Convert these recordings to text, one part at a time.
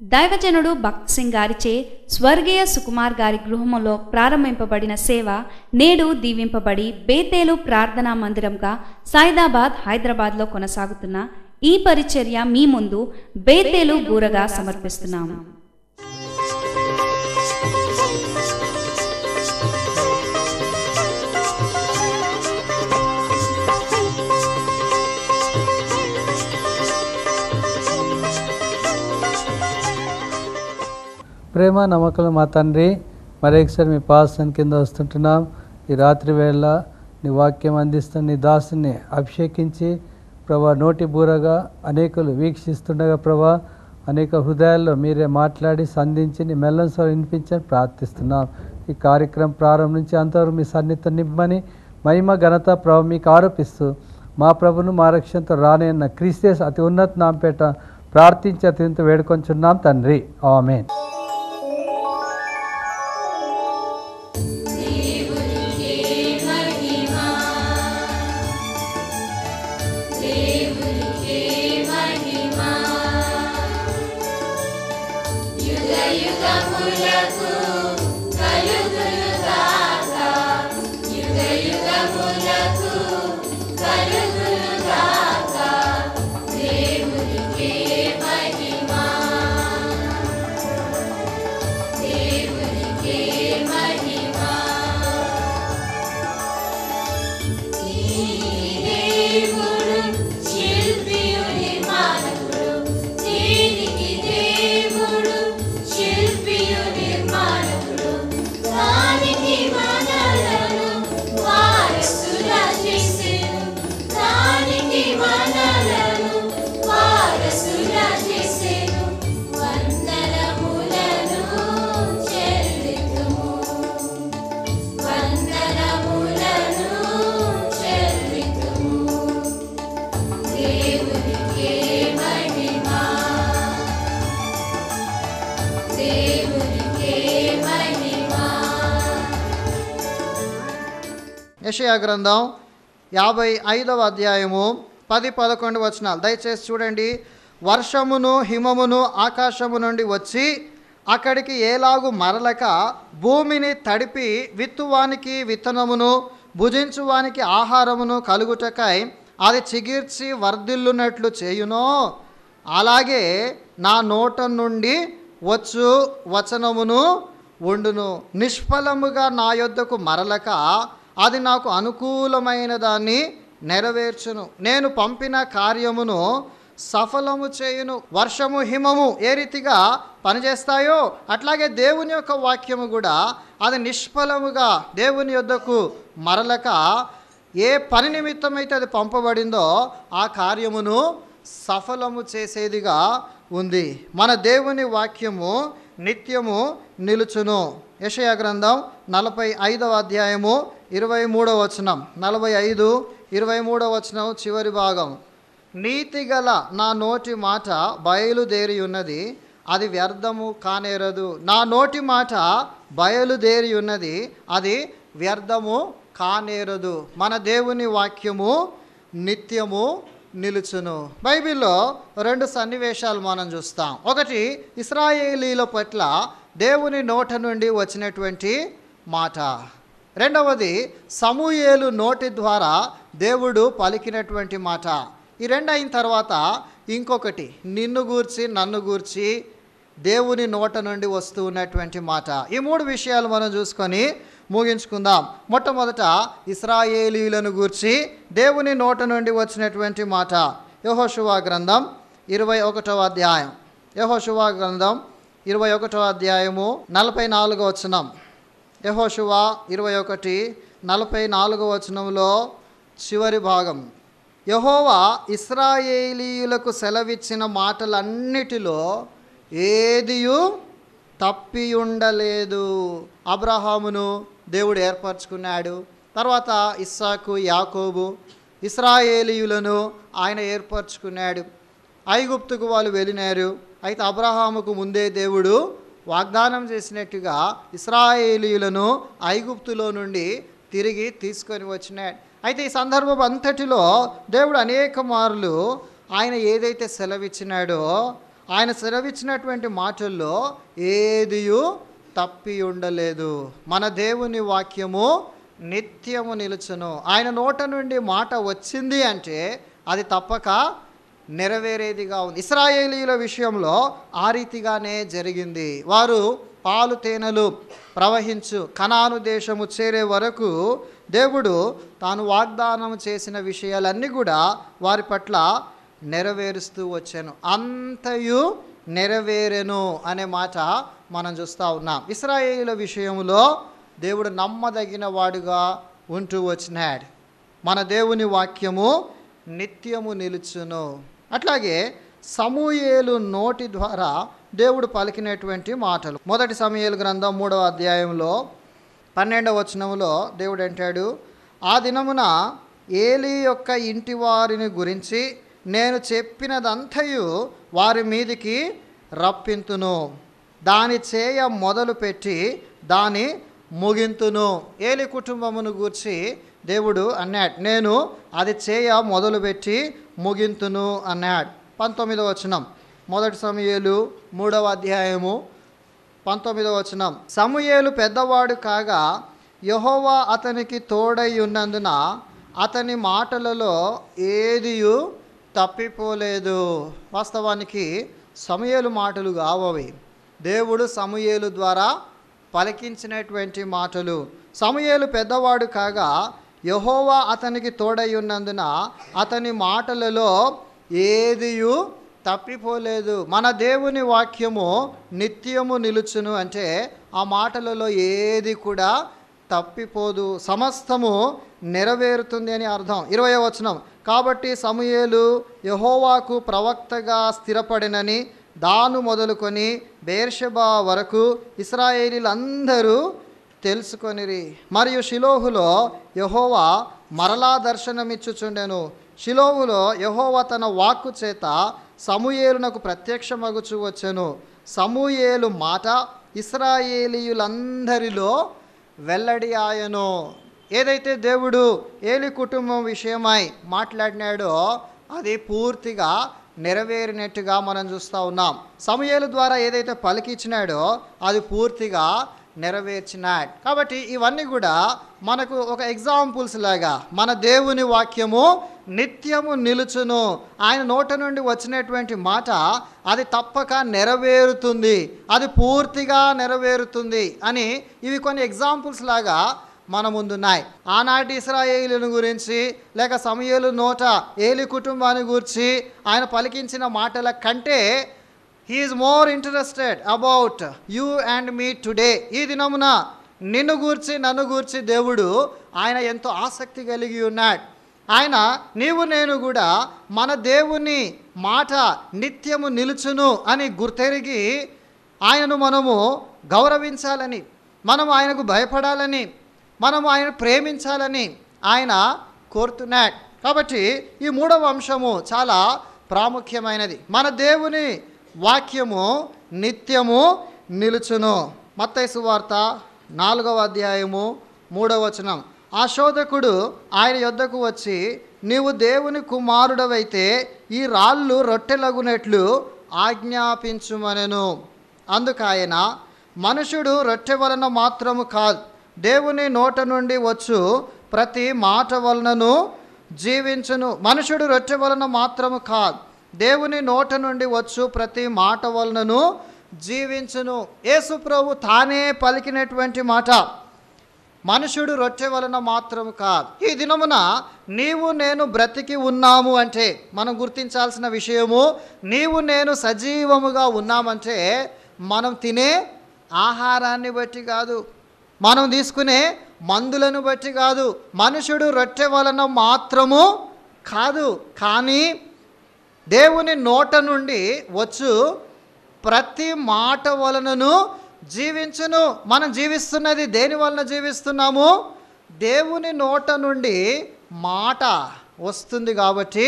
దైవజనుడు భక్త్ సింగ్ గారిచే స్వర్గీయ సుకుమార్ గారి గృహములో ప్రారంభింపబడిన సేవ నేడు దీవింపబడి బేతేలు ప్రార్థనా మందిరంగా సైదాబాద్, హైదరాబాద్లో కొనసాగుతున్న ఈ పరిచర్య మీ ముందు బేతేలు బూరగా సమర్పిస్తున్నాము. ప్రేమ నమ్మకం మా తండ్రి, మరొకసారి మీ పాదం కింద వస్తుంటున్నాం. ఈ రాత్రి వేళ నీ వాక్యం అందిస్తున్న నీ దాసుని అభిషేకించి ప్రభా నోటి బూరగా అనేకులు వీక్షిస్తుండగా ప్రభా అనేక హృదయాల్లో మీరే మాట్లాడి సంధించి నీ మెల్లని స్వరం వినిపించని ప్రార్థిస్తున్నాం. ఈ కార్యక్రమం ప్రారంభం నుంచి అంతవరకు మీ సన్నిహితం నింపమని మహిమ ఘనత ప్రభు మీకు ఆరోపిస్తూ మా ప్రభును మా రక్షణతో రానన్న క్రీస్తు అతి ఉన్నత నామపేట ప్రార్థించి అత్యంత వేడుకొంచున్నాం తండ్రి, ఆమేన్. యెషయా గ్రంథం 55వ అధ్యాయము 10-11 వచనాలు దయచేసి చూడండి. వర్షమును హిమమును ఆకాశము నుండి వచ్చి అక్కడికి ఏలాగు మరలక భూమిని తడిపి విత్తువానికి విత్తనమును భుజించువానికి ఆహారమును కలుగుటకై అది చిగిర్చి వర్ధిల్లునట్లు చేయునో, అలాగే నా నోట నుండి వచ్చు వచనమును ఉండును. నిష్ఫలముగా నా యొద్దకు మరలక అది నాకు అనుకూలమైన దాన్ని నెరవేర్చును. నేను పంపిన కార్యమును సఫలము చేయును. వర్షము హిమము ఏ రీతిగా పనిచేస్తాయో అట్లాగే దేవుని యొక్క వాక్యము కూడా అది నిష్ఫలముగా దేవుని యొద్దకు మరలక ఏ పని నిమిత్తమైతే అది పంపబడిందో ఆ కార్యమును సఫలము చేసేదిగా ఉంది. మన దేవుని వాక్యము నిత్యము నిలుచును. యెషయా గ్రంథం 45వ అధ్యాయము 23వ వచనం, 45-23వ వచనం చివరి భాగం. నీతిగల నా నోటి మాట బయలుదేరి ఉన్నది, అది వ్యర్థము కానేరదు. నా నోటి మాట బయలుదేరి ఉన్నది, అది వ్యర్థము కానేరదు. మన దేవుని వాక్యము నిత్యము నిలుచును. బైబిల్లో 2 సన్నివేశాలు మనం చూస్తాం. ఒకటి ఇశ్రాయేలీల పట్ల దేవుని నోట నుండి వచ్చినటువంటి మాట. రెండవది సమూయేలు నోటి ద్వారా దేవుడు పలికినటువంటి మాట. ఈ రెండు అయిన తర్వాత ఇంకొకటి నిన్ను గూర్చి నన్ను గూర్చి దేవుని నోట నుండి వస్తూ ఉన్నటువంటి మాట. ఈ 3 విషయాలు మనం చూసుకొని ముగించుకుందాం. మొట్టమొదట ఇశ్రాయేలీయులను గూర్చి దేవుని నోట నుండి వచ్చినటువంటి మాట. యెహోషువ గ్రంథం 21వ అధ్యాయం. యెహోషువ గ్రంథం 21వ అధ్యాయము 44వ వచనం. యెహోషువ 21:44 వచనంలో చివరి భాగం. యెహోవా ఇశ్రాయేలీయులకు సెలవిచ్చిన మాటలన్నిటిలో ఏదియు తప్పి ఉండలేదు. అబ్రహామును దేవుడు ఏర్పరచుకున్నాడు. తర్వాత ఇస్సాకు, యాకోబు, ఇశ్రాయేలీయులను ఆయన ఏర్పరచుకున్నాడు. ఐగుప్తుకు వాళ్ళు వెళ్ళినారు. అయితే అబ్రహాముకు ముందే దేవుడు వాగ్దానం చేసినట్టుగా ఇశ్రాయేలీయులను ఐగుప్తులో నుండి తిరిగి తీసుకొని వచ్చినాడు. అయితే ఈ సందర్భం అంతటిలో దేవుడు అనేక మార్లు ఆయన ఏదైతే సెలవిచ్చినాడో ఆయన సెలవిచ్చినటువంటి మాటల్లో ఏదియు తప్పి ఉండలేదు. మన దేవుని వాక్యము నిత్యము నిలుచును. ఆయన నోట నుండి మాట వచ్చింది అంటే అది తప్పక నెరవేరేదిగా ఉంది. ఇశ్రాయేలీయుల విషయంలో ఆ రీతిగానే జరిగింది. వారు పాలు తేనెలు ప్రవహించు కనాను దేశము చేరే వరకు దేవుడు తాను వాగ్దానం చేసిన విషయాలన్నీ కూడా వారి పట్ల నెరవేరుస్తూ వచ్చాను. అంతయు నెరవేరెను అనే మాట మనం చూస్తూ ఉన్నాం. ఇశ్రాయేలీయుల విషయంలో దేవుడు నమ్మదగిన వాడుగా ఉంటూ వచ్చినాడు. మన దేవుని వాక్యము నిత్యము నిలుచును. అట్లాగే సమూయేలు నోటి ద్వారా దేవుడు పలికినటువంటి మాటలు. మొదటి సమూయేలు గ్రంథం 3వ అధ్యాయంలో 12వ వచనంలో దేవుడు అంటాడు, ఆ దినమున ఏలీ యొక్క ఇంటి వారిని గురించి నేను చెప్పినదంతయు వారి మీదికి రప్పింతును, దాని చేయ మొదలుపెట్టి దాని ముగింతును. ఏలీ కుటుంబమును గూర్చి దేవుడు అన్నాడు, నేను అది చేయ మొదలుపెట్టి ముగింతును అన్నాడు. 19వ వచనం, మొదటి సమూయేలు 3వ అధ్యాయము 19వ వచనం, సమూయేలు పెద్దవాడు కాగా యెహోవా అతనికి తోడై ఉన్నందున అతని మాటలలో ఏదియు తప్పిపోలేదు. వాస్తవానికి సమూయేలు మాటలు కావవి, దేవుడు సమూయేలు ద్వారా పలికించినటువంటి మాటలు. సమూయేలు పెద్దవాడు కాగా యెహోవా అతనికి తోడై ఉన్నందున అతని మాటలలో ఏదియు తప్పిపోలేదు. మన దేవుని వాక్యము నిత్యము నిలుచును అంటే ఆ మాటలలో ఏది కూడా తప్పిపోదు, సమస్తము నెరవేరుతుంది అని అర్థం. 20వ వచనం, కాబట్టి సమూయేలు యెహోవాకు ప్రవక్తగా స్థిరపడినని దాను మొదలుకొని బెయేర్షెబా వరకు ఇశ్రాయేలీలందరూ తెలుసుకొనిరి. మరియు షిలోహులో యెహోవా మరలా దర్శనమిచ్చుచుండెను. షిలోహులో యెహోవా తన వాక్కు చేత సమూయేలునకు ప్రత్యక్షమగుచు వచ్చెను. సమూయేలు మాట ఇశ్రాయేలీయులందరిలో వెల్లడి ఆయను. ఏదైతే దేవుడు ఏలీ కుటుంబం విషయమై మాట్లాడినాడో అది పూర్తిగా నెరవేరినట్టుగా మనం చూస్తూ ఉన్నాం. సమూయేలు ద్వారా ఏదైతే పలికిచ్చినాడో అది పూర్తిగా నెరవేర్చినాడు. కాబట్టి ఇవన్నీ కూడా మనకు ఒక ఎగ్జాంపుల్స్ లాగా మన దేవుని వాక్యము నిత్యము నిలుచును. ఆయన నోట నుండి వచ్చినటువంటి మాట అది తప్పక నెరవేరుతుంది, అది పూర్తిగా నెరవేరుతుంది అని ఇవి కొన్ని ఎగ్జాంపుల్స్ లాగా మన ముందున్నాయి. ఆనాటి ఇశ్రాయేలీయులను గురించి లేక సమూయేలు నోట ఏలీ కుటుంబాన్ని గురించి ఆయన పలికించిన మాటల కంటే he is more interested about you and me today. ఈ దినమున నిన్ను గూర్చి నన్ను గూర్చి దేవుడు ఆయన ఎంతో ఆసక్తి కలిగి ఉన్నాడు. ఆయన నీవు నేను కూడా మన దేవుని మాట నిత్యము నిలుచును అని గుర్తెరిగి ఆయనను మనము గౌరవించాలని, మనము ఆయనకు భయపడాలని, మనము ఆయన ప్రేమించాలని ఆయన కోరుతున్నాడు. కాబట్టి ఈ 3వ అంశము చాలా ప్రాముఖ్యమైనది. మన దేవుని వాక్యము నిత్యము నిలుచును. మత్తయి సువార్త 4వ అధ్యాయము 3వ వచనం, ఆ శోధకుడు ఆయన యొద్దకు వచ్చి నీవు దేవుని కుమారుడవైతే ఈ రాళ్ళు రొట్టెలగునట్లు ఆజ్ఞాపించుమనెను. అందుకాయన మనుషుడు రొట్టె వలన మాత్రము కాదు దేవుని నోట నుండి వచ్చు ప్రతి మాట వలనను జీవించును. మనుషుడు రొట్టె వలన మాత్రము కాదు దేవుని నోట నుండి వచ్చు ప్రతి మాట వలనను జీవించును. యేసు ప్రభు తానే పలికినటువంటి మాట, మనుషుడు రొట్టె వలన మాత్రము కాదు. ఈ దినమున నీవు నేను బ్రతికి ఉన్నాము అంటే మనం గుర్తించాల్సిన విషయము, నీవు నేను సజీవముగా ఉన్నామంటే మనం తినే ఆహారాన్ని బట్టి కాదు, మనం తీసుకునే మందులను బట్టి కాదు, మనుషుడు రొట్టె వలన మాత్రము కాదు, కానీ దేవుని నోట నుండి వచ్చు ప్రతి మాట వలనను జీవించును. మనం జీవిస్తున్నది దేని వలన జీవిస్తున్నాము? దేవుని నోట నుండి మాట వస్తుంది కాబట్టి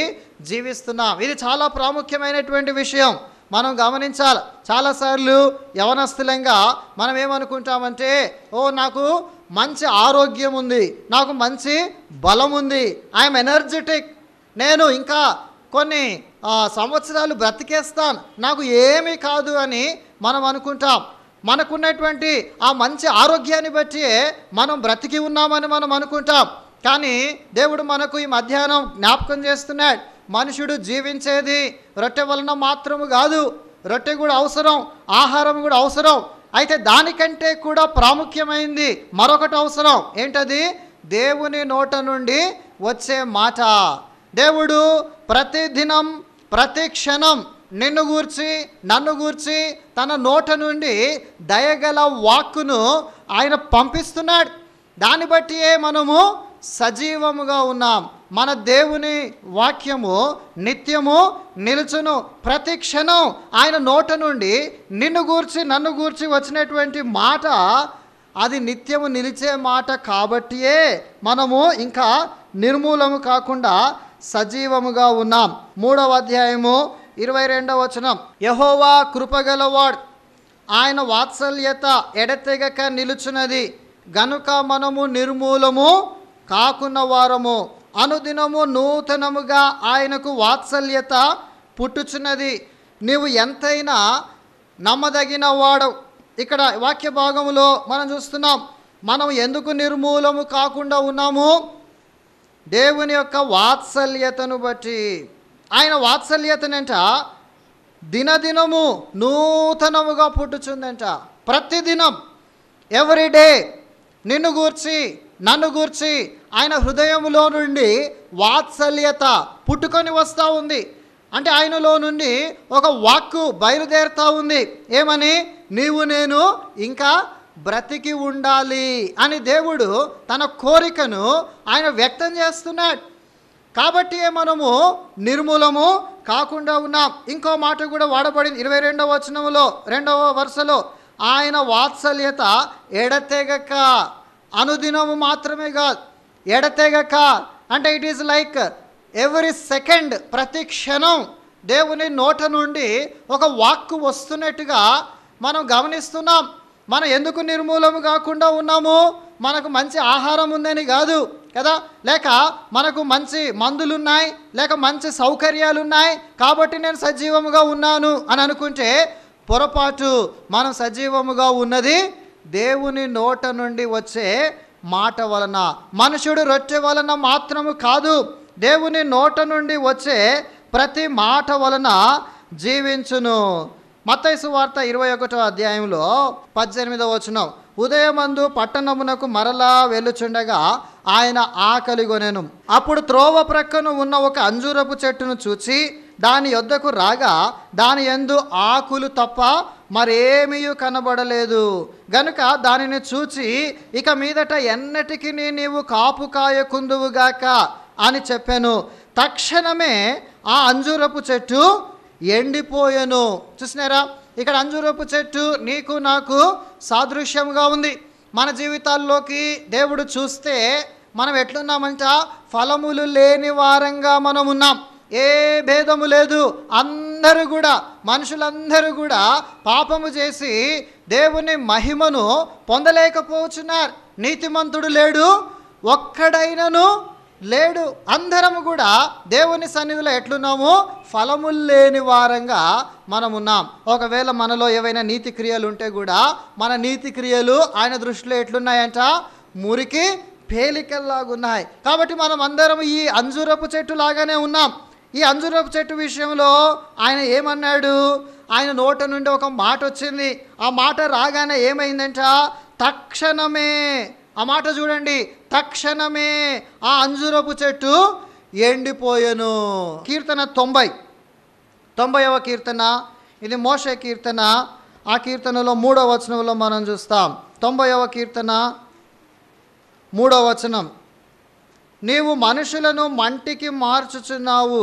జీవిస్తున్నాం. ఇది చాలా ప్రాముఖ్యమైనటువంటి విషయం, మనం గమనించాలి. చాలాసార్లు యవనస్తులంగా మనం ఏమనుకుంటామంటే, ఓ నాకు మంచి ఆరోగ్యం ఉంది, నాకు మంచి బలం ఉంది, ఐఎమ్ ఎనర్జెటిక్, నేను ఇంకా కొన్ని సంవత్సరాలు బ్రతికేస్తాను, నాకు ఏమీ కాదు అని మనం అనుకుంటాం. మనకున్నటువంటి ఆ మంచి ఆరోగ్యాన్ని బట్టి మనం బ్రతికి ఉన్నామని మనం అనుకుంటాం. కానీ దేవుడు మనకు ఈ మధ్యాహ్నం జ్ఞాపకం చేస్తున్నాడు, మనుషుడు జీవించేది రొట్టె వలన మాత్రము కాదు, రొట్టె కూడా అవసరం, ఆహారం కూడా అవసరం. అయితే దానికంటే కూడా ప్రాముఖ్యమైంది మరొకటి అవసరం. ఏంటది? దేవుని నోట నుండి వచ్చే మాట. దేవుడు ప్రతిదినం ప్రతి క్షణం నిన్ను గూర్చి నన్ను గూర్చి తన నోట నుండి దయగల వాక్కును ఆయన పంపిస్తున్నాడు. దాన్ని బట్టియే మనము సజీవముగా ఉన్నాం. మన దేవుని వాక్యము నిత్యము నిలుచును. ప్రతి క్షణం ఆయన నోట నుండి నిన్ను గూర్చి నన్ను గూర్చి వచ్చినటువంటి మాట అది నిత్యము నిలిచే మాట. కాబట్టియే మనము ఇంకా నిర్మూలము కాకుండా సజీవముగా ఉన్నాం. 3వ అధ్యాయము 22వ వచనం, యెహోవా కృపగలవాడు, ఆయన వాత్సల్యత ఎడతెగక నిలుచున్నది గనుక మనము నిర్మూలము కాకున్న వారము. అనుదినము నూతనముగా ఆయనకు వాత్సల్యత పుట్టుచున్నది. నీవు ఎంతైనా నమ్మదగిన వాడు. ఇక్కడ వాక్య భాగములో మనం చూస్తున్నాం, మనం ఎందుకు నిర్మూలము కాకుండా ఉన్నాము? దేవుని యొక్క వాత్సల్యతను బట్టి. ఆయన వాత్సల్యతనంట దినదినము నూతనముగా పుట్టుచుందంట. ప్రతిదినం, ఎవ్రీడే నిన్ను గూర్చి నన్ను గూర్చి ఆయన హృదయములో నుండి వాత్సల్యత పుట్టుకొని వస్తూ ఉంది. అంటే ఆయనలో నుండి ఒక వాక్కు బయలుదేరుతూ ఉంది. ఏమని? నీవు నేను ఇంకా బ్రతికి ఉండాలి అని దేవుడు తన కోరికను ఆయన వ్యక్తం చేస్తున్నాడు. కాబట్టి మనము నిర్మూలము కాకుండా ఉన్నాం. ఇంకో మాట కూడా వాడబడింది 22వ వచనములో 2వ వరుసలో, ఆయన వాత్సల్యత ఎడతెగక. అనుదినము మాత్రమే కాదు, ఎడతెగక. అంటే it is like every second, ప్రతి క్షణం దేవుని నోట నుండి ఒక వాక్కు వస్తున్నట్టుగా మనం గమనిస్తున్నాం. మనం ఎందుకు నిర్మూలము కాకుండా ఉన్నాము? మనకు మంచి ఆహారం ఉందని కాదు కదా, లేక మనకు మంచి మందులున్నాయి, లేక మంచి సౌకర్యాలు ఉన్నాయి కాబట్టి నేను సజీవముగా ఉన్నాను అని అనుకుంటే పొరపాటు. మనం సజీవముగా ఉన్నది దేవుని నోట నుండి వచ్చే మాట వలన. మనుషుడు రొట్టె వలన మాత్రము కాదు, దేవుని నోట నుండి వచ్చే ప్రతి మాట వలన జీవించును. మత్తయి సువార్త 21వ అధ్యాయంలో 18వ వచనం, ఉదయమందు పట్టణమునకు మరలా వెళ్ళుచుండగా ఆయన ఆకలిగొనెను. అప్పుడు త్రోవ ప్రక్కన ఉన్న ఒక అంజూరపు చెట్టును చూచి దాని యొద్దకు రాగా దాని యందు ఆకులు తప్ప మరేమీ కనబడలేదు. గనుక దానిని చూచి ఇక మీదట ఎన్నటికి నీవు కాపు కాయకుందువుగాక అని చెప్పాను. తక్షణమే ఆ అంజూరపు చెట్టు ఎండిపోయెను. చూసినారా, ఇక్కడ అంజూరపు చెట్టు నీకు నాకు సాదృశ్యంగా ఉంది. మన జీవితాల్లోకి దేవుడు చూస్తే మనం ఎట్లున్నామంట? ఫలములు లేని వారంగా మనం ఉన్నాం. ఏ భేదము లేదు. అందరూ కూడా, మనుషులందరూ కూడా పాపము చేసి దేవుని మహిమను పొందలేకపోతున్నారు. నీతిమంతుడు లేడు, ఒక్కడైనను లేడు. అందరము కూడా దేవుని సన్నిధిలో ఎట్లున్నాము? ఫలములు లేని వారంగా మనం ఉన్నాం. ఒకవేళ మనలో ఏవైనా నీతి క్రియలు ఉంటే కూడా మన నీతి క్రియలు ఆయన దృష్టిలో ఎట్లున్నాయంట? మురికి పేలికల్లాగున్నాయి. కాబట్టి మనం అందరం ఈ అంజూరపు చెట్టు లాగానే ఉన్నాం. ఈ అంజూరపు చెట్టు విషయంలో ఆయన ఏమన్నాడు? ఆయన నోట నుండి ఒక మాట వచ్చింది. ఆ మాట రాగానే ఏమైందంట? తక్షణమే, ఆ మాట చూడండి, తక్షణమే ఆ అంజూరపు చెట్టు ఎండిపోయెను. కీర్తన 90వ కీర్తన, ఇది మోషే కీర్తన. ఆ కీర్తనలో 3వ వచనంలో మనం చూస్తాం. 90వ కీర్తన 3వ వచనం, నీవు మనుషులను మంటికి మార్చుచున్నావు,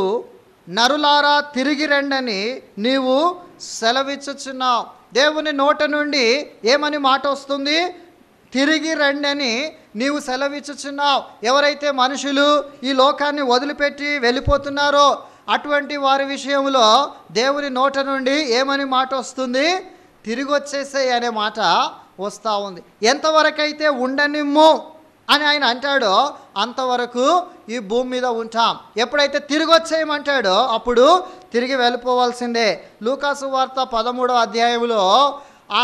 నరులారా తిరిగి రండని నీవు సెలవిచ్చుచున్నావు. దేవుని నోట నుండి ఏమని మాట వస్తుంది? తిరిగి రండి అని నీవు సెలవిచ్చుచున్నావు. ఎవరైతే మనుషులు ఈ లోకాన్ని వదిలిపెట్టి వెళ్ళిపోతున్నారో అటువంటి వారి విషయంలో దేవుని నోట నుండి ఏమని మాట వస్తుంది? తిరిగి వచ్చేసే అనే మాట వస్తూ ఉంది. ఎంతవరకైతే ఉండనిమ్ము, అని ఆయన అంటాడో అంతవరకు ఈ భూమి మీద ఉంటాం. ఎప్పుడైతే తిరిగి వచ్చేయమంటాడో అప్పుడు తిరిగి వెళ్ళిపోవాల్సిందే. లూకాసు వార్త 13వ అధ్యాయంలో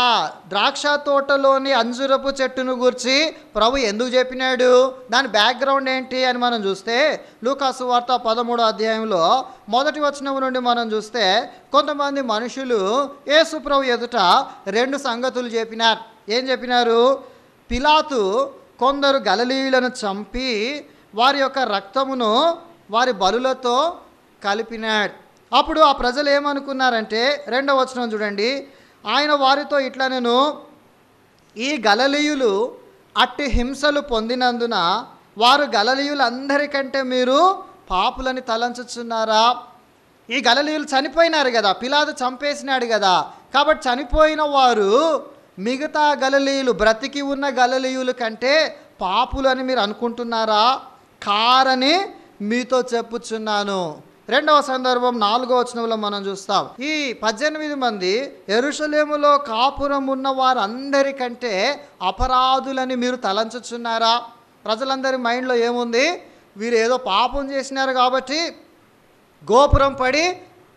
ఆ ద్రాక్ష తోటలోని అంజురపు చెట్టును గురించి ప్రభు ఎందుకు చెప్పినాడు, దాని బ్యాక్గ్రౌండ్ ఏంటి అని మనం చూస్తే లూకాసు వార్త 13వ అధ్యాయంలో 1వ వచనం నుండి మనం చూస్తే కొంతమంది మనుషులు యేసు ప్రభు ఎదుట 2 సంగతులు చెప్పినారు. ఏం చెప్పినారు? పిలాతు కొందరు గలిలయులను చంపి వారి యొక్క రక్తమును వారి బలులతో కలిపినాడు. అప్పుడు ఆ ప్రజలు ఏమనుకున్నారంటే 2వ వచనం చూడండి, ఆయన వారితో ఇట్లా, నేను ఈ గలిలయులు అట్టి హింసలు పొందినందున వారు గలిలయులందరికంటే మీరు పాపులని తలంచుచున్నారా? ఈ గలిలయులు చనిపోయినారు కదా, పిలాతు చంపేసినాడు కదా, కాబట్టి చనిపోయిన వారు మిగతా గలిలయులు, బ్రతికి ఉన్న గలిలయుల కంటే పాపులు అని మీరు అనుకుంటున్నారా? కారని మీతో చెప్పుచున్నాను. 2వ సందర్భం 4వ వచనంలో మనం చూస్తాం. ఈ 18 మంది యెరూషలేములో కాపురం ఉన్న వారందరికంటే అపరాధులని మీరు తలంచుచున్నారా? ప్రజలందరి మైండ్లో ఏముంది? వీరు ఏదో పాపం చేసినారు కాబట్టి గోపురం పడి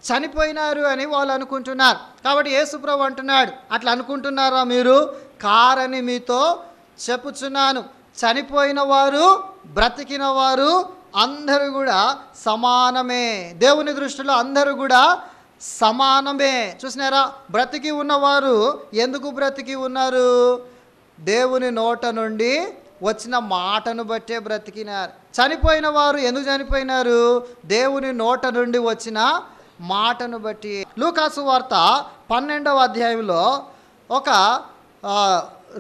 చనిపోయినారు అని వాళ్ళు అనుకుంటున్నారు. కాబట్టి యేసుప్రభు అంటున్నాడు, అట్లా అనుకుంటున్నారా మీరు? కారని మీతో చెప్పుచున్నాను. చనిపోయిన వారు బ్రతికిన వారు అందరూ కూడా సమానమే. దేవుని దృష్టిలో అందరూ కూడా సమానమే. చూసినారా? బ్రతికి ఉన్నవారు ఎందుకు బ్రతికి ఉన్నారు? దేవుని నోట నుండి వచ్చిన మాటను బట్టే బ్రతికినారు. చనిపోయిన వారు ఎందుకు చనిపోయినారు? దేవుని నోట నుండి వచ్చిన మాటను బట్టి. లూకాసు వార్త 12వ అధ్యాయంలో ఒక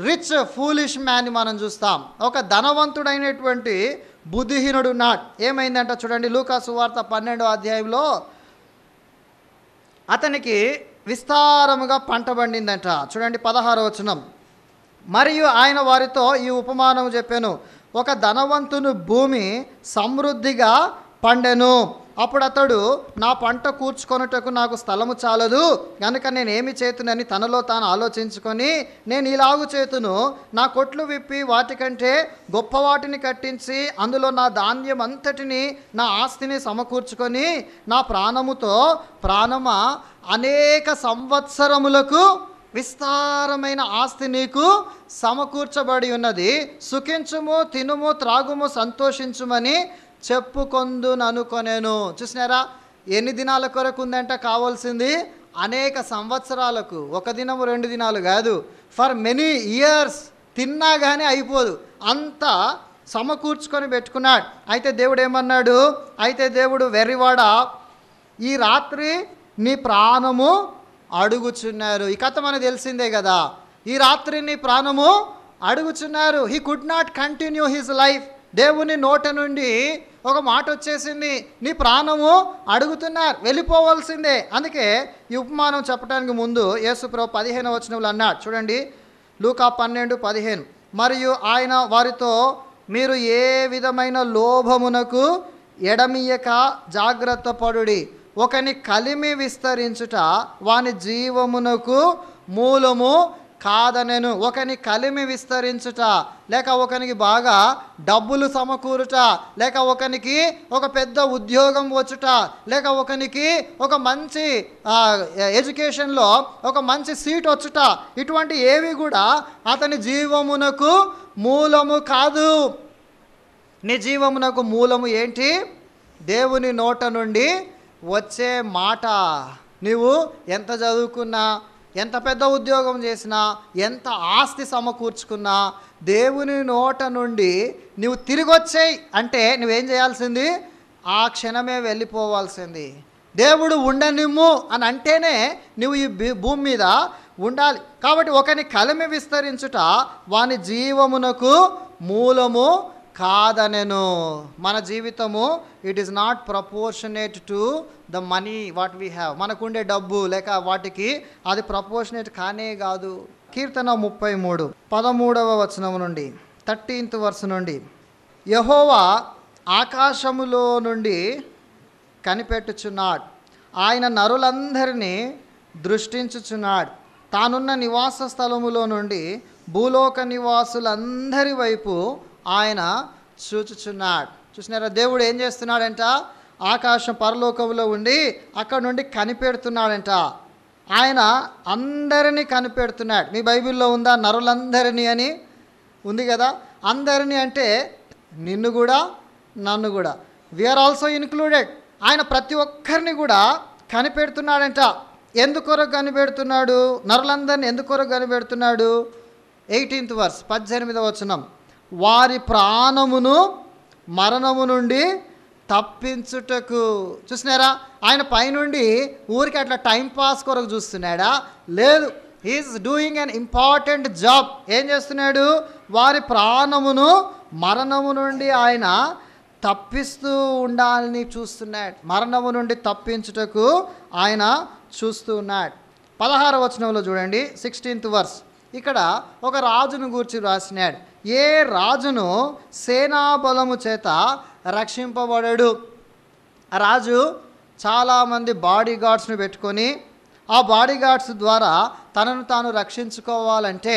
రిచ్ ఫూలిష్ మ్యాన్ని మనం చూస్తాం. ఒక ధనవంతుడైనటువంటి బుద్ధిహీనుడు ఉన్నాడు. ఏమైందంట చూడండి, లూకాసు వార్త 12వ అధ్యాయంలో అతనికి విస్తారముగా పంట పండిందంట. చూడండి 16వ వచనం. మరియు ఆయన వారితో ఈ ఉపమానం చెప్పాను, ఒక ధనవంతుని భూమి సమృద్ధిగా పండెను. అప్పుడు అతడు, నా పంట కూర్చుకొనుటకు నాకు స్థలము చాలదు కనుక నేనేమి చేతునని తనలో తాను ఆలోచించుకొని, నేను ఇలాగు చేతును, నా కొట్లు విప్పి వాటికంటే గొప్ప వాటిని కట్టించి అందులో నా ధాన్యం అంతటిని, నా ఆస్తిని సమకూర్చుకొని, నా ప్రాణముతో ప్రాణమా అనేక సంవత్సరములకు విస్తారమైన ఆస్తి నీకు సమకూర్చబడి ఉన్నది, సుఖించుము, తినుము, త్రాగుము, సంతోషించుమని చెప్పుకొందుననుకొనేను. చూసినారా? ఎన్ని దినాల కొరకు ఉందంట కావాల్సింది? అనేక సంవత్సరాలకు. 1 దినము 2 దినాలు కాదు, ఫర్ మెనీ ఇయర్స్. తిన్నా కానీ అయిపోదు, అంత సమకూర్చుకొని పెట్టుకున్నాడు. అయితే దేవుడు ఏమన్నాడు? అయితే దేవుడు, వెర్రివాడా, ఈ రాత్రి నీ ప్రాణము అడుగుచున్నారు. ఈ కథ మనకు తెలిసిందే కదా. ఈ రాత్రి నీ ప్రాణము అడుగుచున్నారు. He could not continue his life. దేవుని నోట నుండి ఒక మాట వచ్చేసింది, నీ ప్రాణము అడుగుతున్నారు, వెళ్ళిపోవాల్సిందే. అందుకే ఈ ఉపమానం చెప్పడానికి ముందు యేసుప్రభు 15వ వచనంలో అన్నాడు. చూడండి, లూకా 12:15. మరియు ఆయన వారితో, మీరు ఏ విధమైన లోభమునకు ఎడమియక జాగ్రత్త పడుడి. ఒకని కలిమి విస్తరించుట వాని జీవమునకు మూలము కాదనెను. ఒకని కలిమి విస్తరించుట, లేక ఒకనికి బాగా డబ్బులు సమకూరుట, లేక ఒకనికి ఒక పెద్ద ఉద్యోగం వచ్చుట, లేక ఒకనికి ఒక మంచి ఎడ్యుకేషన్లో ఒక మంచి సీట్ వచ్చుట, ఇటువంటి ఏవి కూడా అతని జీవమునకు మూలము కాదు. నీ జీవమునకు మూలము ఏంటి? దేవుని నోట నుండి వచ్చే మాట. నీవు ఎంత చదువుకున్నా, ఎంత పెద్ద ఉద్యోగం చేసినా, ఎంత ఆస్తి సమకూర్చుకున్నా, దేవుని నోట నుండి నువ్వు తిరిగి వచ్చేయి అంటే నువ్వేం చేయాల్సింది? ఆ క్షణమే వెళ్ళిపోవాల్సింది. దేవుడు ఉండనిమ్ము అని అంటేనే నువ్వు ఈ భూమి మీద ఉండాలి. కాబట్టి ఒకని కలిమి విస్తరించుట వాని జీవమునకు మూలము కాదనెను. మన జీవితము it is not proportionate to the money what we have. మనకుండే డబ్బు లేక వాటికి అది ప్రపోర్షనేట్ కానే కాదు. కీర్తన 33 13వ వచనం నుండి 13th verse నుండి, యెహోవా ఆకాశములో నుండి కనిపెట్టుచున్నాడు, ఆయన నరులందరినీ దృష్టించుచున్నాడు, తానున్న నివాస స్థలములో నుండి భూలోక నివాసులందరి వైపు ఆయన చూచుచున్నాడు. చూసినారా, దేవుడు ఏం చేస్తున్నాడంట? ఆకాశం పరలోకంలో ఉండి అక్కడ నుండి కనిపెడుతున్నాడంట. ఆయన అందరినీ కనిపెడుతున్నాడు. మీ బైబిల్లో ఉందా నరులందరినీ అని? ఉంది కదా. అందరినీ అంటే నిన్ను కూడా నన్ను కూడా, వీఆర్ ఆల్సో ఇన్క్లూడెడ్. ఆయన ప్రతి ఒక్కరిని కూడా కనిపెడుతున్నాడంట. ఎందుకొరకు కనిపెడుతున్నాడు? నరులందరినీ ఎందుకొరకు కనిపెడుతున్నాడు? 18th verse 18వ వచనం, వారి ప్రాణమును మరణము నుండి తప్పించుటకు. చూసినారా, ఆయన పైనుండి ఊరికి అట్లా టైంపాస్ కొరకు చూస్తున్నాడా? లేదు, he's doing an important job. ఏం చేస్తున్నాడు? వారి ప్రాణమును మరణము నుండి ఆయన తప్పిస్తూ ఉండాలని చూస్తున్నాడు. మరణము నుండి తప్పించుటకు ఆయన చూస్తూ ఉన్నాడు. 16వ వచనంలో చూడండి, 16th verse. ఇక్కడ ఒక రాజును గూర్చి రాసినాడు. ఏ రాజును సేనాబలము చేత రక్షింపబడడు. ఆ రాజు చాలామంది బాడీ గార్డ్స్ని పెట్టుకొని ఆ బాడీ గార్డ్స్ ద్వారా తనను తాను రక్షించుకోవాలంటే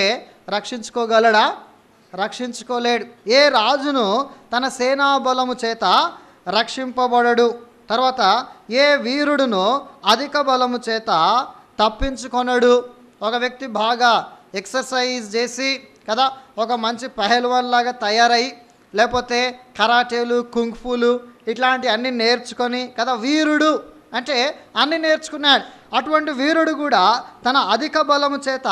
రక్షించుకోగలడా? రక్షించుకోలేడు. ఏ రాజును తన సేనాబలము చేత రక్షింపబడడు. తర్వాత ఏ వీరుడును అధిక బలము చేత తప్పించుకొనడు. ఒక వ్యక్తి బాగా ఎక్సర్సైజ్ చేసి కదా, ఒక మంచి పహల్వాన్ లాగా తయారై, లేకపోతే కరాటేలు కుంగ్ఫూలు ఇట్లాంటి అన్నీ నేర్చుకొని కదా, వీరుడు అంటే అన్నీ నేర్చుకున్నాడు. అటువంటి వీరుడు కూడా తన అధిక బలము చేత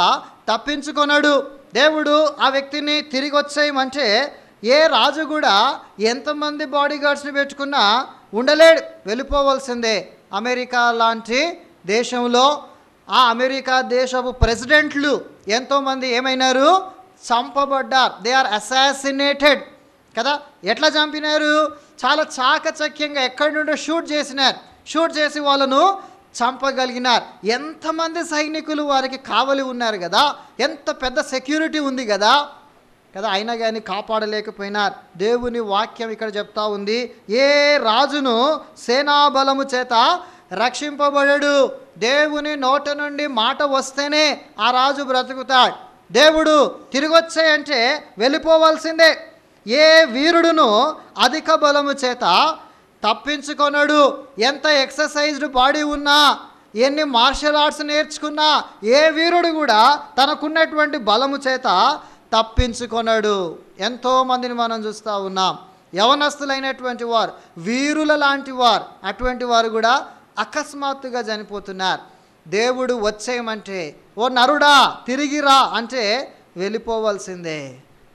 తప్పించుకొనడు. దేవుడు ఆ వ్యక్తిని తిరిగి వచ్చేయమంటే ఏ రాజు కూడా ఎంతమంది బాడీ గార్డ్స్ని పెట్టుకున్నా ఉండలేడు, వెళ్ళిపోవలసిందే. అమెరికా లాంటి దేశంలో ఆ అమెరికా దేశపు ప్రెసిడెంట్లు ఎంతోమంది ఏమైనారు? చంపబడ్డారు. దే ఆర్ అసాసినేటెడ్ కదా. ఎట్లా చంపినారు? చాలా చాకచక్యంగా ఎక్కడి నుండో షూట్ చేసినారు. షూట్ చేసి వాళ్ళను చంపగలిగినారు. ఎంతమంది సైనికులు వారికి కావలి ఉన్నారు కదా, ఎంత పెద్ద సెక్యూరిటీ ఉంది కదా కదా, అయినా కానీ కాపాడలేకపోయినారు. దేవుని వాక్యం ఇక్కడ చెప్తా ఉంది, ఏ రాజును సేనాబలము చేత రక్షింపబడడు. దేవుని నోట నుండి మాట వస్తేనే ఆ రాజు బ్రతుకుతాడు. దేవుడు తిరిగి వచ్చాయంటే వెళ్ళిపోవాల్సిందే. ఏ వీరుడును అధిక బలము చేత తప్పించుకొనడు. ఎంత ఎక్సర్సైజ్డ్ బాడీ ఉన్నా, ఎన్ని మార్షల్ ఆర్ట్స్ నేర్చుకున్నా ఏ వీరుడు కూడా తనకున్నటువంటి బలము చేత తప్పించుకొనడు. ఎంతోమందిని మనం చూస్తూ ఉన్నాం. యవనస్తులైనటువంటి వారు, వీరుల లాంటి వారు, అటువంటి వారు కూడా అకస్మాత్తుగా చనిపోతున్నారు. దేవుడు వచ్చేయమంటే, ఓ నరుడా తిరిగిరా అంటే వెళ్ళిపోవాల్సిందే.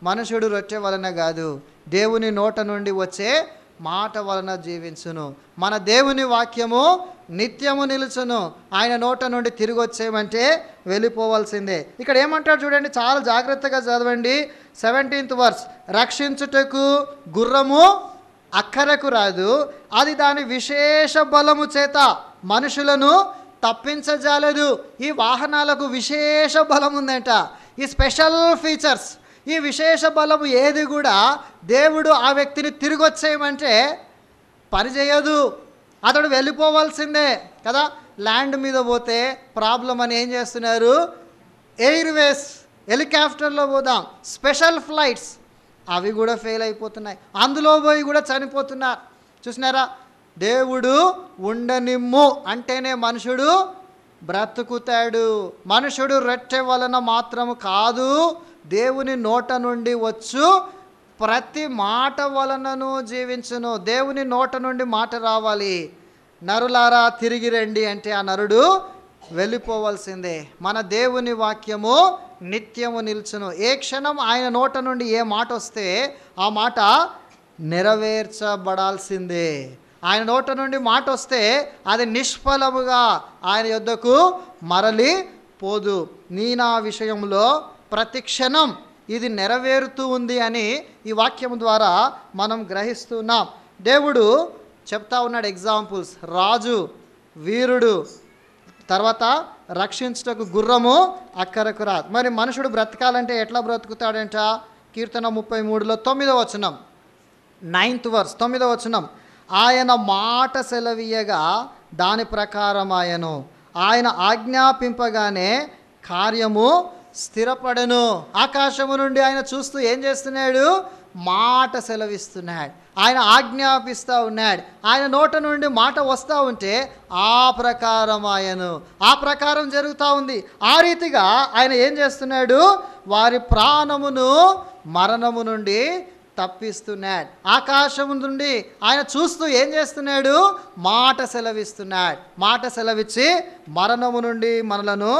మనుషుడు రొట్టె వలన కాదు, దేవుని నోట నుండి వచ్చే మాట వలన జీవించును. మన దేవుని వాక్యము నిత్యము నిలుచును. ఆయన నోట నుండి తిరిగి వచ్చేయమంటే వెళ్ళిపోవాల్సిందే. ఇక్కడ ఏమంటాడు చూడండి, చాలా జాగ్రత్తగా చదవండి. 17th verse, రక్షించుటకు గుర్రము అక్కరకు రాదు, అది దాని విశేష బలము చేత మనుషులను తప్పించజాలదు. ఈ వాహనాలకు విశేష బలం ఉందంట, ఈ స్పెషల్ ఫీచర్స్. ఈ విశేష బలము ఏది కూడా దేవుడు ఆ వ్యక్తిని తిరిగి వచ్చేయమంటే పనిచేయదు. అతడు వెళ్ళిపోవాల్సిందే కదా. ల్యాండ్ మీద పోతే ప్రాబ్లం అని ఏం చేస్తున్నారు? ఎయిర్వేస్, హెలికాప్టర్లో పోదాం, స్పెషల్ ఫ్లైట్స్, అవి కూడా ఫెయిల్ అయిపోతున్నాయి. అందులో పోయి కూడా చనిపోతున్నారు. చూసినారా, దేవుడు ఉండనిమ్ము అంటేనే మనుషుడు బ్రతుకుతాడు. మనుషుడు రొట్టె వలన మాత్రము కాదు, దేవుని నోట నుండి వచ్చు ప్రతి మాట వలనను జీవించును. దేవుని నోట నుండి మాట రావాలి. నరులారా తిరిగి రండి అంటే ఆ నరుడు వెళ్ళిపోవాల్సిందే. మన దేవుని వాక్యము నిత్యము నిల్చును. ఏ క్షణం ఆయన నోట నుండి ఏ మాట వస్తే ఆ మాట నెరవేర్చబడాల్సిందే. ఆయన నోట నుండి మాట వస్తే అది నిష్ఫలముగా ఆయన యొద్దకు మరలి పోదు. నీ నా విషయంలో ప్రతి క్షణం ఇది నెరవేరుతూ ఉంది అని ఈ వాక్యం ద్వారా మనం గ్రహిస్తున్నాం. దేవుడు చెప్తా ఉన్నాడు ఎగ్జాంపుల్స్. రాజు, వీరుడు, తర్వాత రక్షించుటకు గుర్రము అక్కరకు రాదు. మరి మనుషుడు బ్రతకాలంటే ఎట్లా బ్రతుకుతాడంట? కీర్తన 33లో 9వ వచనం, 9th verse, 9వ వచనం, ఆయన మాట సెలవీయగా దాని ప్రకారం ఆయన ఆజ్ఞాపింపగానే కార్యము స్థిరపడను. ఆకాశము నుండి ఆయన చూస్తూ ఏం చేస్తున్నాడు? మాట సెలవిస్తున్నాడు, ఆయన ఆజ్ఞాపిస్తూ ఉన్నాడు. ఆయన నోట నుండి మాట వస్తూ ఉంటే ఆ ప్రకారం జరుగుతూ ఉంది. ఆ రీతిగా ఆయన ఏం చేస్తున్నాడు? వారి ప్రాణమును మరణము నుండి తప్పిస్తున్నాడు. ఆకాశము నుండి ఆయన చూస్తూ ఏం చేస్తున్నాడు? మాట సెలవిస్తున్నాడు. మాట సెలవిచ్చి మరణము నుండి మనలను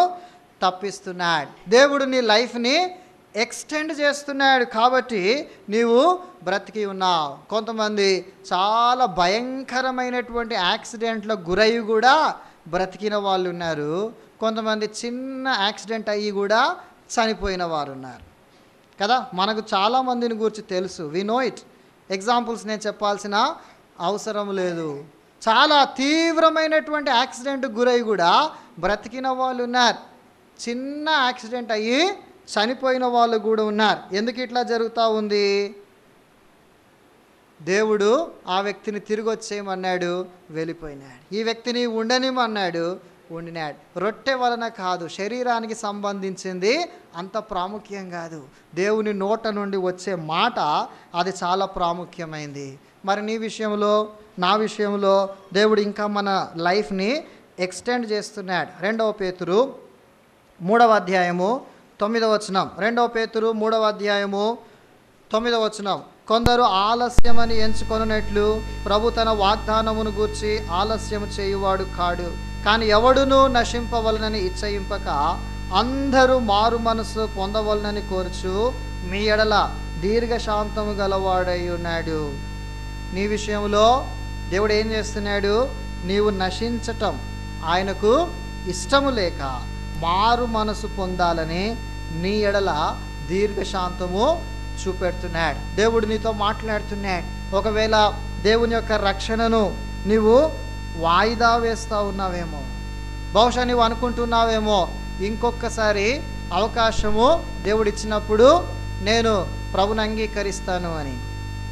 తప్పిస్తున్నాడు. దేవుడు నీ లైఫ్ని ఎక్స్టెండ్ చేస్తున్నాడు కాబట్టి నీవు బ్రతికి ఉన్నావు. కొంతమంది చాలా భయంకరమైనటువంటి యాక్సిడెంట్లకు గురయ్యి కూడా బ్రతికిన వాళ్ళు ఉన్నారు. కొంతమంది చిన్న యాక్సిడెంట్ అయ్యి కూడా చనిపోయిన వారు ఉన్నారు కదా. మనకు చాలామందిని గురించి తెలుసు, వి నో ఇట్. ఎగ్జాంపుల్స్ నేను చెప్పాల్సిన అవసరం లేదు. చాలా తీవ్రమైనటువంటి యాక్సిడెంట్కి గురయ్యి కూడా బ్రతికిన వాళ్ళు ఉన్నారు. చిన్న యాక్సిడెంట్ అయ్యి చనిపోయిన వాళ్ళు కూడా ఉన్నారు. ఎందుకు ఇట్లా జరుగుతూ ఉంది? దేవుడు ఆ వ్యక్తిని తిరిగి వచ్చేయమన్నాడు, వెళ్ళిపోయినాడు. ఈ వ్యక్తిని ఉండనిమన్నాడు, ఉండినాడు. రొట్టె వలన కాదు, శరీరానికి సంబంధించింది అంత ప్రాముఖ్యం కాదు. దేవుని నోట నుండి వచ్చే మాట అది చాలా ప్రాముఖ్యమైంది. మరి నీ విషయంలో, నా విషయంలో దేవుడు ఇంకా మన లైఫ్ని ఎక్స్టెండ్ చేస్తున్నాడు. 2 పేతురు 3వ అధ్యాయము 9వ వచనం. 2 పేతురు 3వ అధ్యాయము 9వ వచనం. కొందరు ఆలస్యమని ఎంచుకొనున్నట్లు ప్రభు తన వాగ్దానమును గూర్చి ఆలస్యము చేయువాడు కాడు. కానీ ఎవడునూ నశింపవలనని ఇచ్చయింపక అందరూ మారు మనసు పొందవలనని కోరుచు మీ ఎడల దీర్ఘశాంతము గలవాడై ఉన్నాడు. నీ విషయంలో దేవుడు ఏం చేస్తున్నాడు? నీవు నశించటం ఆయనకు ఇష్టము లేక మారు మనసు పొందాలని నీ ఎడల దీర్ఘశాంతము చూపెడుతున్నాడు. దేవుడు నీతో మాట్లాడుతున్నాడు. ఒకవేళ దేవుని యొక్క రక్షణను నీవు వాయిదా వేస్తూ ఉన్నావేమో, బహుశా నీవు అనుకుంటున్నావేమో ఇంకొకసారి అవకాశము దేవుడు ఇచ్చినప్పుడు నేను ప్రభుని అంగీకరిస్తాను అని.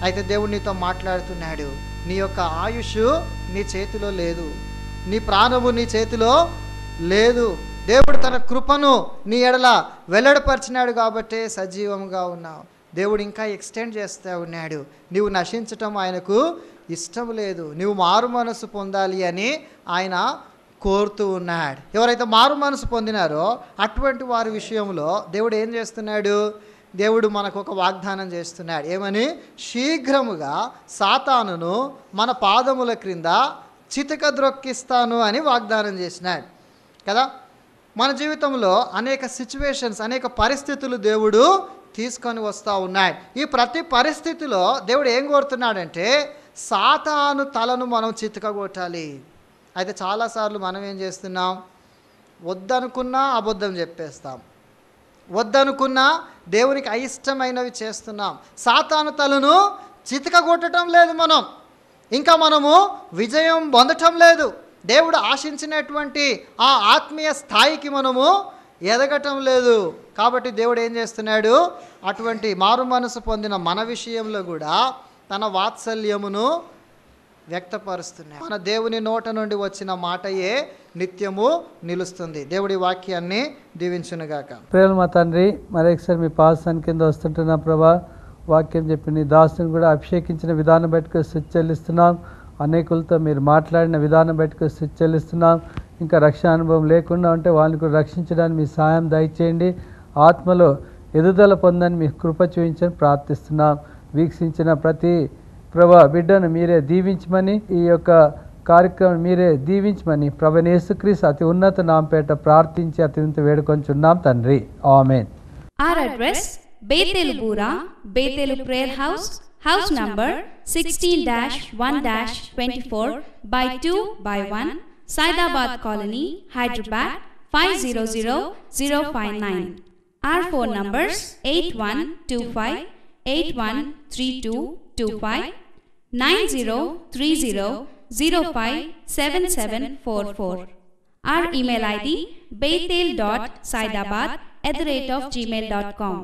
అయితే దేవుడు నీతో మాట్లాడుతున్నాడు. నీ యొక్క ఆయుష్ నీ చేతిలో లేదు, నీ ప్రాణము నీ చేతిలో లేదు. దేవుడు తన కృపను నీ ఎడల వెల్లడిపరిచినాడు కాబట్టే సజీవంగా ఉన్నావు. దేవుడు ఇంకా ఎక్స్టెండ్ చేస్తూ ఉన్నాడు. నీవు నశించటం ఆయనకు ఇష్టం లేదు, నీవు మారు మనసు పొందాలి అని ఆయన కోరుతూ ఉన్నాడు. ఎవరైతే మారు మనసు పొందినారో అటువంటి వారి విషయంలో దేవుడు ఏం చేస్తున్నాడు? దేవుడు మనకు ఒక వాగ్దానం చేస్తున్నాడు. ఏమని? శీఘ్రముగా సాతానును మన పాదముల క్రింద చితక ద్రొక్కిస్తాను అని వాగ్దానం చేసినాడు కదా. మన జీవితంలో అనేక సిచ్యువేషన్స్, అనేక పరిస్థితులు దేవుడు తీసుకొని వస్తూ ఉన్నాడు. ఈ ప్రతి పరిస్థితిలో దేవుడు ఏం కోరుతున్నాడంటే సాతాను తలను మనం చితకగొట్టాలి. అయితే చాలాసార్లు మనం ఏం చేస్తున్నాం? వద్దనుకున్నా అబద్ధం చెప్పేస్తాం, వద్దనుకున్నా దేవునికి అయిష్టమైనవి చేస్తున్నాం. సాతాను తలను చితకగొట్టడం లేదు మనం, ఇంకా మనము విజయం పొందటం లేదు. దేవుడు ఆశించినటువంటి ఆ ఆత్మీయ స్థాయికి మనము ఎదగటం లేదు. కాబట్టి దేవుడు ఏం చేస్తున్నాడు? అటువంటి మారు మనసు పొందిన మన విషయంలో కూడా తన వాత్సల్యమును వ్యక్తపరుస్తున్నాడు. మన దేవుని నోట నుండి వచ్చిన మాటయే నిత్యము నిలుస్తుంది. దేవుడి వాక్యాన్ని దీవించునుగాక. ప్రేమ మా తండ్రి, మరొకసారి మీ పాసాన్ని కింద వస్తుంటున్నా ప్రభా, వాక్యం చెప్పి నీ దాసుని కూడా అభిషేకించిన విధానం బట్టి స్తుతి చెల్లిస్తున్నాం. అనేకులతో మీరు మాట్లాడిన విధానం బట్టి స్తుతి చెల్లిస్తున్నాం. ఇంకా రక్షణ అనుభవం లేకుండా ఉంటే వాళ్ళని కూడా రక్షించడానికి మీ సాయం దయచేయండి. ఆత్మలో ఎదుదల పొందని మీ కృప చూపించని ప్రార్థిస్తున్నాం. వీక్షించిన ప్రతి ప్రభా బిడ్డను మీరే దీవించమని, ఈ యొక్క కార్యక్రమం మీరే దీవించమని ప్రభువైన యేసుక్రీస్తు అతి ఉన్నత నామపేట ప్రార్థించి అత్యంత వేడుకొంచున్నాం తండ్రి. ఆమేన్. Our address, Bethel Bura, Bethel Prayer House, house number 16-1-24 by 2 by 1, Saidabad Colony, Hyderabad 500059. Our phone numbers 8125-813225, 9030057744. Our email ID bethel.saidabad@gmail.com.